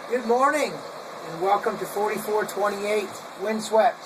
Good morning and welcome to 4428 Windswept,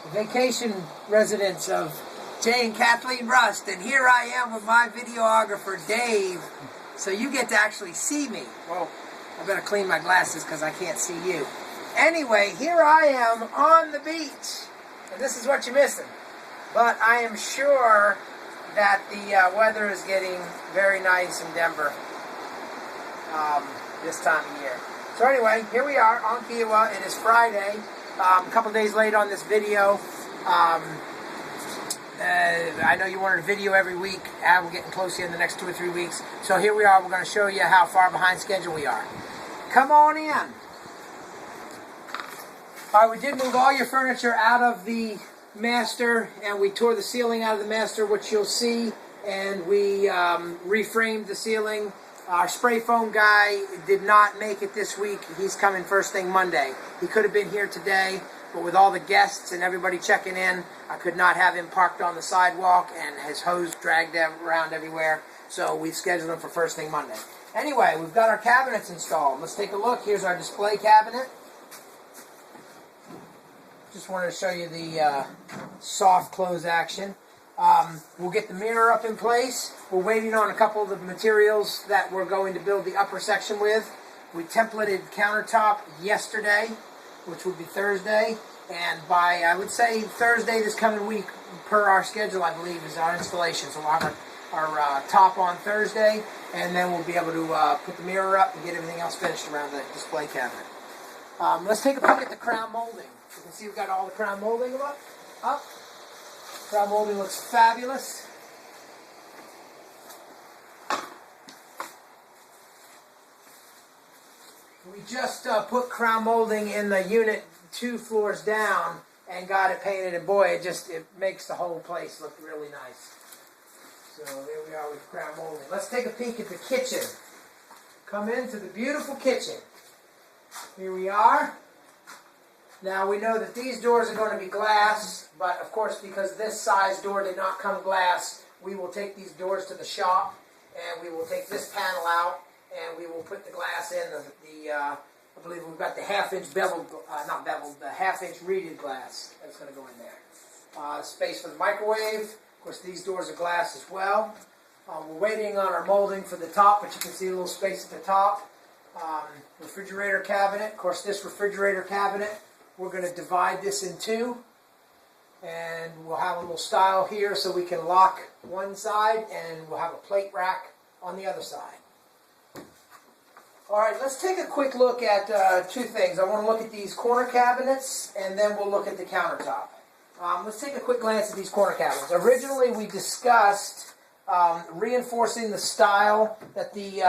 the vacation residence of Jay and Kathleen Rust. And here I am with my videographer Dave, so you get to actually see me. Well, I better clean my glasses because I can't see you. Anyway, here I am on the beach, and this is what you're missing. But I am sure that the weather is getting very nice in Denver this time of year. So anyway, here we are on Kiawah. It is Friday, a couple days late on this video. I know you wanted a video every week, and we're getting close here in the next 2 or 3 weeks. So here we are. We're going to show you how far behind schedule we are. Come on in. All right, we did move all your furniture out of the master, and we tore the ceiling out of the master, which you'll see, and we reframed the ceiling. Our spray foam guy did not make it this week. He's coming first thing Monday. He could have been here today, but with all the guests and everybody checking in, I could not have him parked on the sidewalk and his hose dragged around everywhere. So we've scheduled him for first thing Monday. Anyway, we've got our cabinets installed. Let's take a look. Here's our display cabinet. Just wanted to show you the soft close action. We'll get the mirror up in place. We're waiting on a couple of the materials that we're going to build the upper section with. We templated countertop yesterday, which would be Thursday, and by, I would say, Thursday this coming week, per our schedule, I believe, is our installation. So we'll have our top on Thursday, and then we'll be able to put the mirror up and get everything else finished around the display cabinet. Let's take a look at the crown molding. You can see we've got all the crown molding up. Crown molding looks fabulous. We just put crown molding in the unit 2 floors down and got it painted, and boy, it makes the whole place look really nice. So there we are with crown molding. Let's take a peek at the kitchen. Come into the beautiful kitchen. Here we are. Now we know that these doors are going to be glass, but of course because this size door did not come glass, we will take these doors to the shop, and we will take this panel out, and we will put the glass in. I believe we've got the half-inch beveled, not beveled, the half-inch reeded glass that's going to go in there. Space for the microwave. Of course, these doors are glass as well. We're waiting on our molding for the top, but you can see a little space at the top. Refrigerator cabinet. Of course, this refrigerator cabinet, we're going to divide this in 2, and we'll have a little stile here so we can lock one side, and we'll have a plate rack on the other side. All right, let's take a quick look at 2 things. I want to look at these corner cabinets, and then we'll look at the countertop. Let's take a quick glance at these corner cabinets. Originally, we discussed reinforcing the stile that the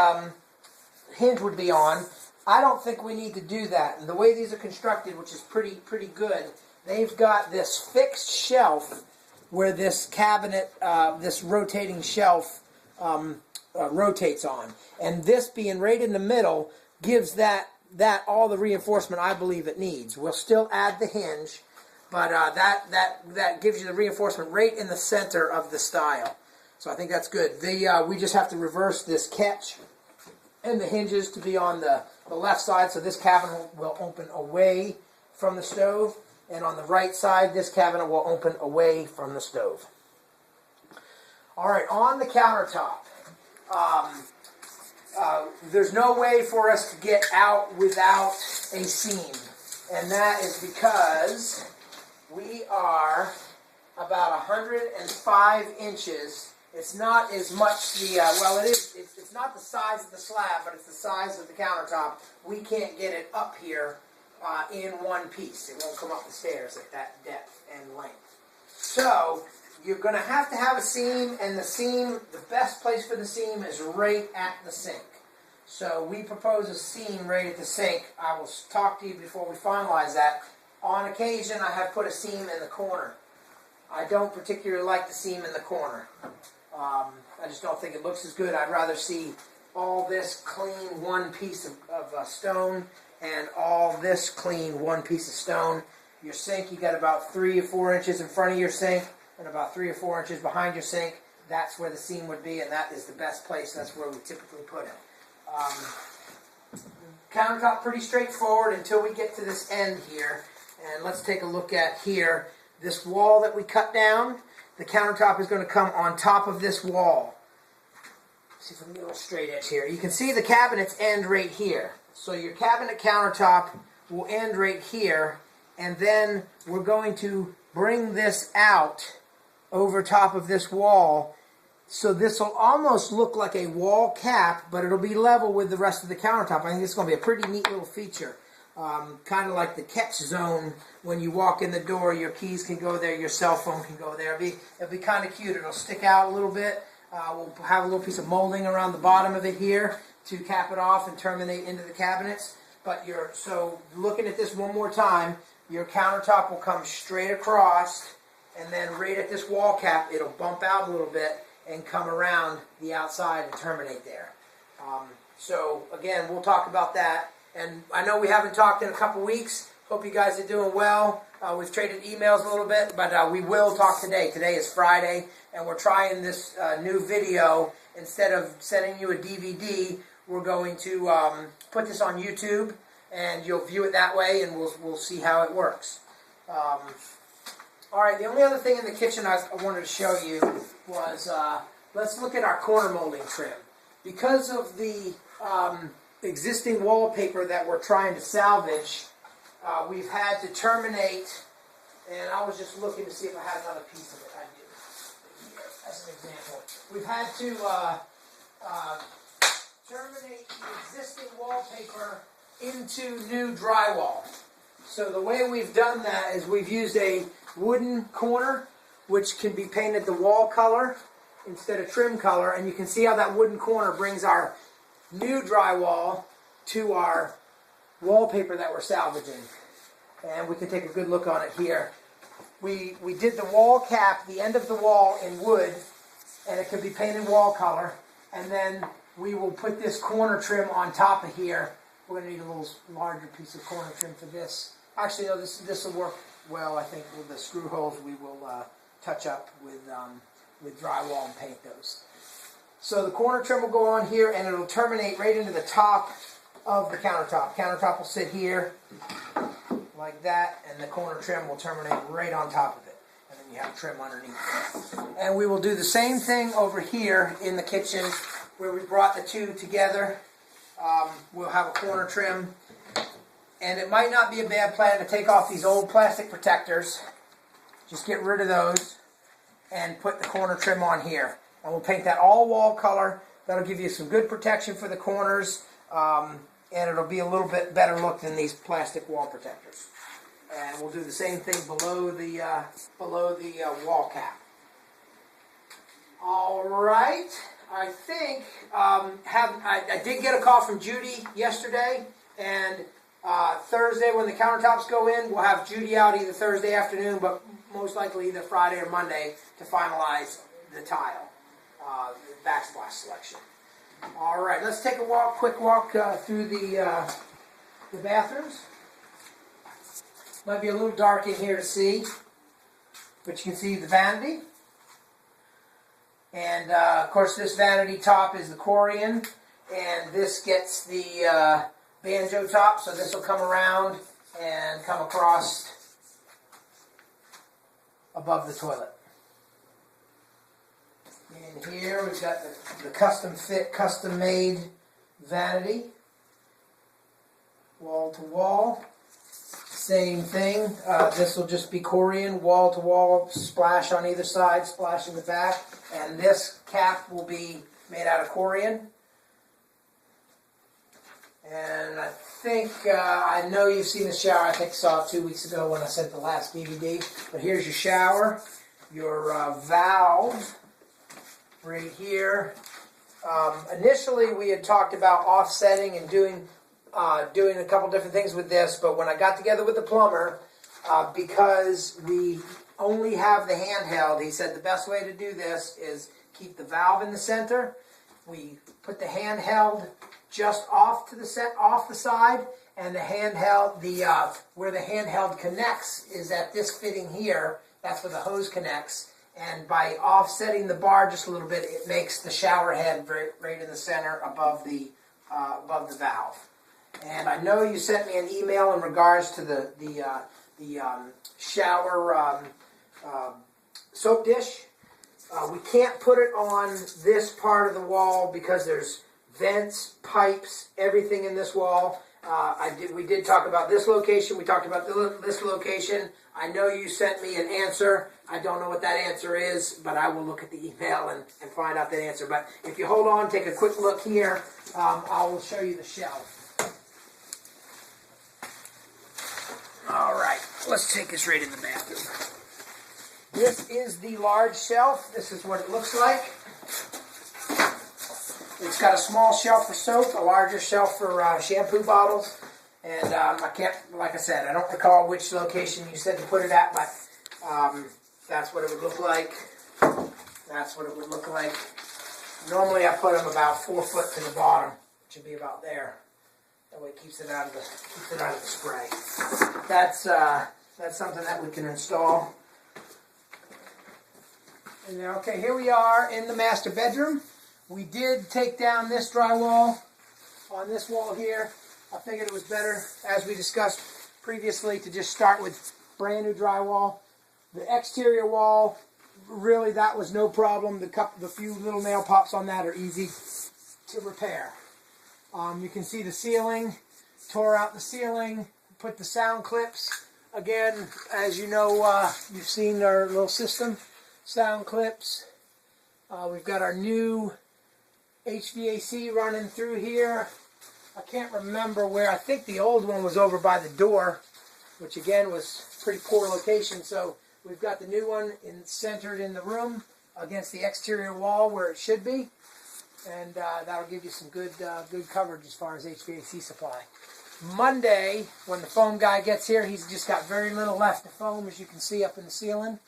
hinge would be on. I don't think we need to do that. And the way these are constructed, which is pretty good, they've got this fixed shelf where this cabinet, this rotating shelf, rotates on. And this being right in the middle gives that all the reinforcement I believe it needs. We'll still add the hinge, but that gives you the reinforcement right in the center of the stile. So I think that's good. We just have to reverse this catch and the hinges to be on the left side, so this cabinet will open away from the stove, and on the right side, this cabinet will open away from the stove. All right, on the countertop, there's no way for us to get out without a seam, and that is because we are about 105 inches. It's not as much it's not the size of the slab, but it's the size of the countertop. We can't get it up here in one piece. It won't come up the stairs at that depth and length. So you're going to have a seam, and the best place for the seam is right at the sink. So we propose a seam right at the sink. I will talk to you before we finalize that. On occasion, I have put a seam in the corner. I don't particularly like the seam in the corner. I just don't think it looks as good. I'd rather see all this clean one piece of stone, and all this clean one piece of stone. Your sink, you got about 3 or 4 inches in front of your sink, and about 3 or 4 inches behind your sink. That's where the seam would be, and that is the best place. That's where we typically put it. countertop pretty straightforward until we get to this end here. And let's take a look at here. This wall that we cut down, the countertop is going to come on top of this wall. Let's see if we can get a little straight edge here. You can see the cabinets end right here. So your cabinet countertop will end right here, and then we're going to bring this out over top of this wall. So this will almost look like a wall cap, but it'll be level with the rest of the countertop. I think it's going to be a pretty neat little feature. Kind of like the catch zone. When you walk in the door, your keys can go there, your cell phone can go there. It'll be kind of cute. It'll stick out a little bit. We'll have a little piece of molding around the bottom of it here to cap it off and terminate into the cabinets. But so looking at this one more time, your countertop will come straight across, and then right at this wall cap, it'll bump out a little bit and come around the outside and terminate there. So again, we'll talk about that. And I know we haven't talked in a couple weeks. Hope you guys are doing well. We've traded emails a little bit, but we will talk today. Today is Friday, and we're trying this new video. Instead of sending you a DVD, we're going to put this on YouTube, and you'll view it that way, and we'll see how it works. All right, the only other thing in the kitchen I wanted to show you was, let's look at our corner molding trim. Because of the existing wallpaper that we're trying to salvage, we've had to terminate, and I was just looking to see if I had another piece of it. I do. Here, as an example. We've had to terminate the existing wallpaper into new drywall. So the way we've done that is we've used a wooden corner, which can be painted the wall color instead of trim color, and you can see how that wooden corner brings our new drywall to our wallpaper that we're salvaging. And we can take a good look on it here. We did the wall cap, the end of the wall, in wood, and it can be painted wall color, and then we will put this corner trim on top of here. We're going to need a little larger piece of corner trim for this. Actually, no, this will work well, I think, with the screw holes we will touch up with drywall and paint those. So the corner trim will go on here, and it'll terminate right into the top of the countertop. Countertop will sit here like that, and the corner trim will terminate right on top of it. And then you have trim underneath. And we will do the same thing over here in the kitchen where we brought the two together. We'll have a corner trim. And it might not be a bad plan to take off these old plastic protectors. Just get rid of those and put the corner trim on here. And we'll paint that all wall color. That'll give you some good protection for the corners. And it'll be a little bit better look than these plastic wall protectors. And we'll do the same thing below the wall cap. All right. I think I did get a call from Judy yesterday, and Thursday when the countertops go in, we'll have Judy out either Thursday afternoon, but most likely either Friday or Monday to finalize the tile, the backsplash selection. All right, let's take a quick walk through the bathrooms. Might be a little dark in here to see, but you can see the vanity. And of course, this vanity top is the Corian, and this gets the banjo top, so this will come around and come across above the toilet. And here we've got the custom fit, custom made vanity, wall to wall. Same thing. This will just be Corian, wall to wall, splash on either side, splash in the back, and this cap will be made out of Corian. And I think, I know you've seen the shower. I think I saw it 2 weeks ago when I sent the last DVD. But here's your shower, your valve right here. Initially, we had talked about offsetting and doing a couple different things with this. But when I got together with the plumber, because we only have the handheld, he said the best way to do this is keep the valve in the center. We put the handheld just off the side, and the handheld, where the handheld connects is at this fitting here. That's where the hose connects, and by offsetting the bar just a little bit, it makes the shower head right in the center above the valve. And I know you sent me an email in regards to the shower soap dish. We can't put it on this part of the wall because there's vents, pipes, everything in this wall. We did talk about this location. We talked about this location. I know you sent me an answer. I don't know what that answer is, but I will look at the email and find out that answer. But if you hold on, take a quick look here. I will show you the shelf. All right, let's take this right in the bathroom. This is the large shelf. This is what it looks like. It's got a small shelf for soap, a larger shelf for shampoo bottles. And I can't, like I said, I don't recall which location you said to put it at, but that's what it would look like. That's what it would look like. Normally I put them about 4 foot to the bottom, which would be about there. That way it keeps it out of the spray. That's something that we can install. And then, okay, here we are in the master bedroom. We did take down this drywall on this wall here. I figured it was better, as we discussed previously, to just start with brand new drywall. The exterior wall, really, that was no problem. The few little nail pops on that are easy to repair. You can see the ceiling, tore out the ceiling, put the sound clips. Again, as you know, you've seen our little system, sound clips. We've got our new HVAC running through here. I can't remember where. I think the old one was over by the door, which again was pretty poor location. So we've got the new one centered in the room against the exterior wall where it should be. And that'll give you some good coverage as far as HVAC supply. Monday, when the foam guy gets here, he's just got very little left to foam, as you can see up in the ceiling.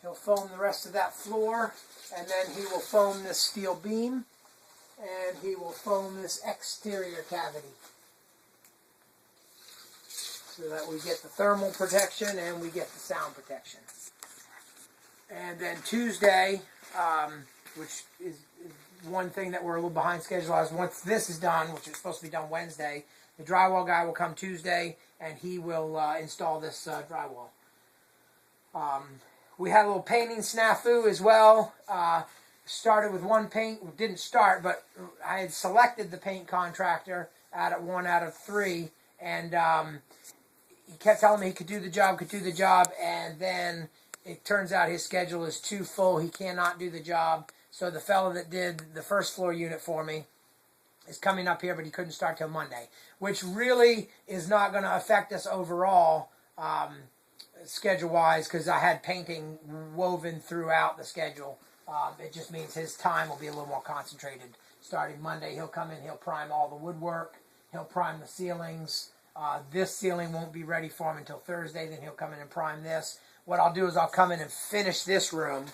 He'll foam the rest of that floor, and then he will foam this steel beam, and he will foam this exterior cavity, so that we get the thermal protection and we get the sound protection. And then Tuesday, which is one thing that we're a little behind schedule on, is once this is done, which is supposed to be done Wednesday, the drywall guy will come Tuesday and he will install this drywall. We had a little painting snafu as well. Started with one paint, didn't start, but I had selected the paint contractor at 1 out of 3, and he kept telling me he could do the job, and then it turns out his schedule is too full. He cannot do the job. So the fellow that did the first floor unit for me is coming up here, but he couldn't start till Monday, which really is not going to affect us overall schedule-wise, because I had painting woven throughout the schedule. It just means his time will be a little more concentrated. Starting Monday, he'll come in, he'll prime all the woodwork, he'll prime the ceilings. This ceiling won't be ready for him until Thursday, then he'll come in and prime this. What I'll do is I'll come in and finish this room,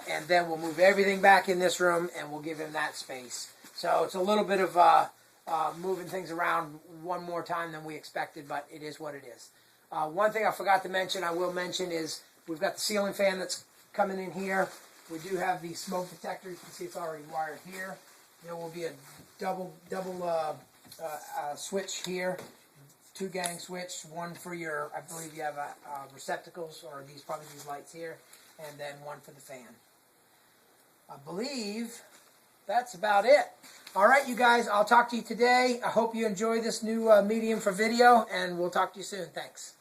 and then we'll move everything back in this room, and we'll give him that space. So it's a little bit of moving things around one more time than we expected, but it is what it is. One thing I forgot to mention, I will mention, is we've got the ceiling fan that's coming in here. We do have the smoke detector. You can see it's already wired here. There will be a double switch here, 2-gang switch, one for your, I believe you have receptacles, or probably these lights here, and then one for the fan. I believe that's about it. All right, you guys, I'll talk to you today. I hope you enjoy this new medium for video, and we'll talk to you soon. Thanks.